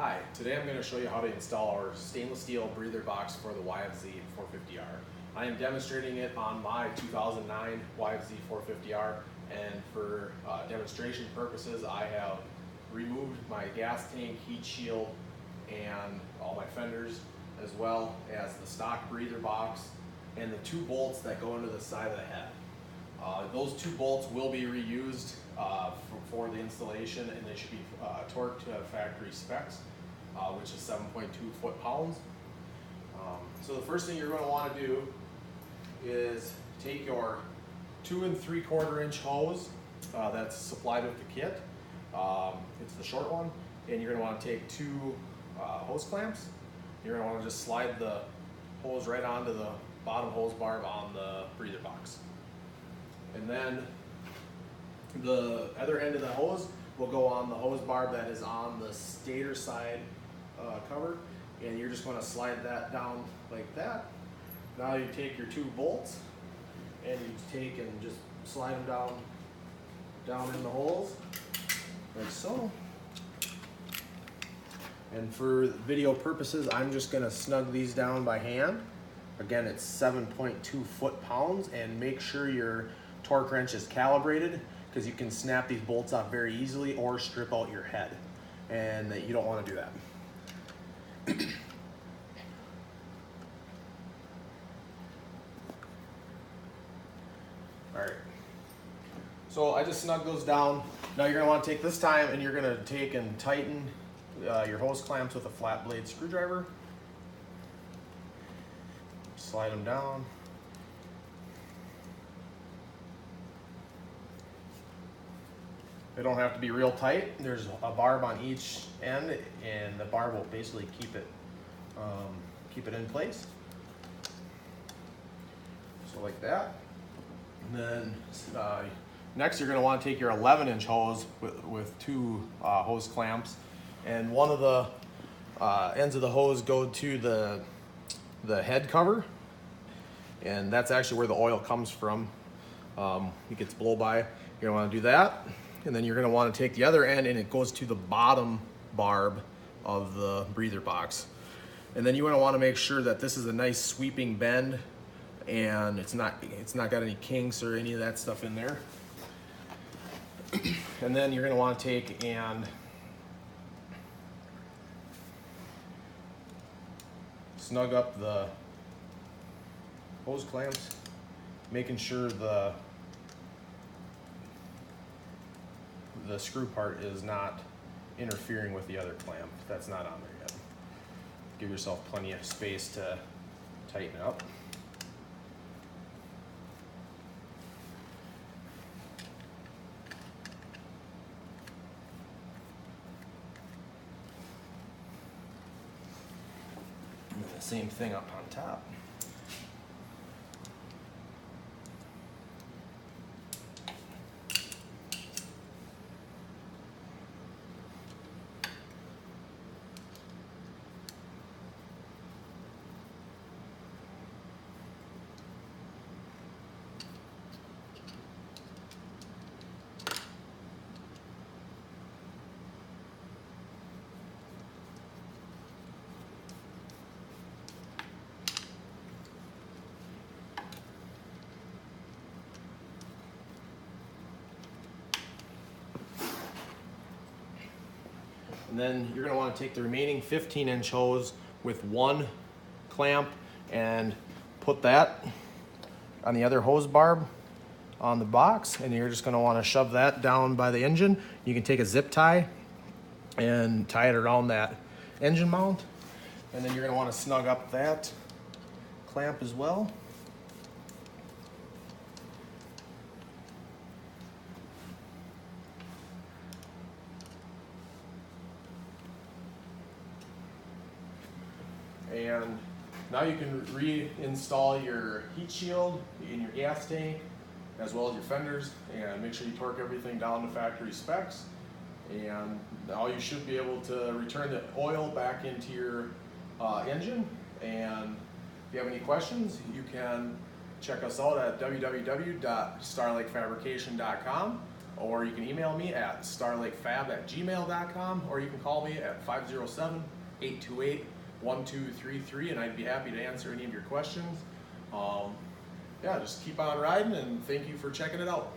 Hi, today I'm going to show you how to install our stainless steel breather box for the YFZ450R. I am demonstrating it on my 2009 YFZ450R, and for demonstration purposes I have removed my gas tank, heat shield, and all my fenders, as well as the stock breather box and the two bolts that go into the side of the head. Those two bolts will be reused for the installation, and they should be torqued to factory specs, which is 7.2 foot-pounds. So the first thing you're going to want to do is take your 2 3/4 inch hose that's supplied with the kit. It's the short one, and you're going to want to take two hose clamps. You're going to want to just slide the hose right onto the bottom hose barb on the breather box. And then the other end of the hose will go on the hose barb that is on the stator side cover, and you're just going to slide that down like that. Now you take your two bolts and you take and just slide them down in the holes like so. And for video purposes, I'm just going to snug these down by hand. Again, it's 7.2 foot-pounds, and make sure your torque wrench is calibrated, because you can snap these bolts off very easily or strip out your head, and you don't want to do that. All right, so I just snugged those down. Now you're going to want to take this time and you're going to take and tighten your hose clamps with a flat blade screwdriver. Slide them down. They don't have to be real tight. There's a barb on each end, and the barb will basically keep it in place. So like that. And then next, you're going to want to take your 11-inch hose with two hose clamps, and one of the ends of the hose go to the head cover, and that's actually where the oil comes from. It gets blow by. You're going to want to do that. And then you're going to want to take the other end, and it goes to the bottom barb of the breather box. And then you want to make sure that this is a nice sweeping bend, and it's not got any kinks or any of that stuff in there. And then you're going to want to take and snug up the hose clamps, making sure the screw part is not interfering with the other clamp. That's not on there yet. Give yourself plenty of space to tighten up. And the same thing up on top. And then you're going to want to take the remaining 15-inch hose with one clamp and put that on the other hose barb on the box, and you're just going to want to shove that down by the engine. You can take a zip tie and tie it around that engine mount, and then you're going to want to snug up that clamp as well. And now you can reinstall your heat shield in your gas tank, as well as your fenders, and make sure you torque everything down to factory specs. And now you should be able to return the oil back into your engine. And if you have any questions, you can check us out at www.starlakefabrication.com, or you can email me at starlakefab@gmail.com, or you can call me at 507-828-1233, and I'd be happy to answer any of your questions. Yeah, just keep on riding, and thank you for checking it out.